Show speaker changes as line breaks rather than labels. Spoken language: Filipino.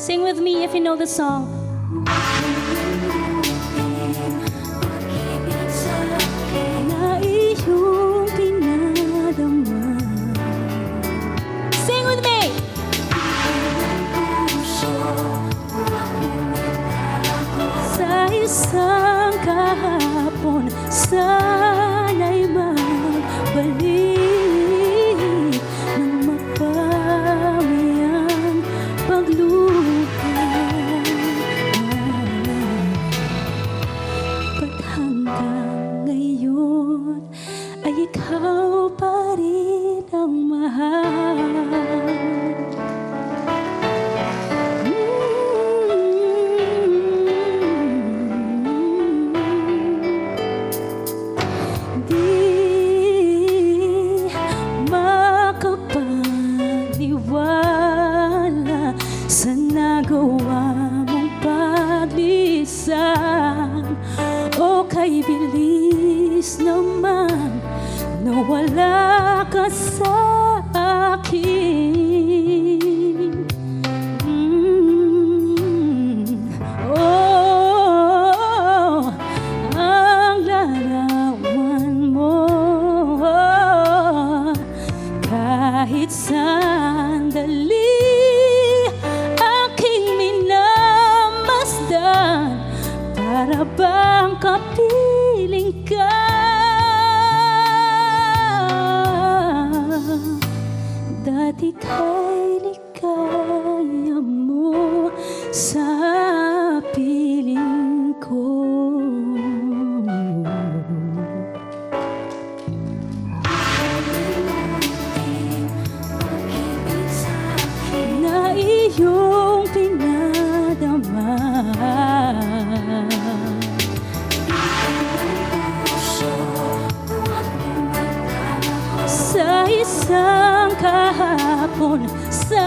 Sing with me if you know the song. Na iyong pinadama. Sing with me! Sa isang kahapon, sana'y magbalik nang mapawi ang pagluha. Ba't hanggang ngayon ay ikaw pa rin ang mahal? Sa nagawa mong paglisan, o kay bilis naman nawala ka sa akin. Oh, ang larawan mo, kahit sandali para bang kapiling ka? Dati kay likaya mo sa piling ko. Na iyong pinadama. Sa isang kahapon, sa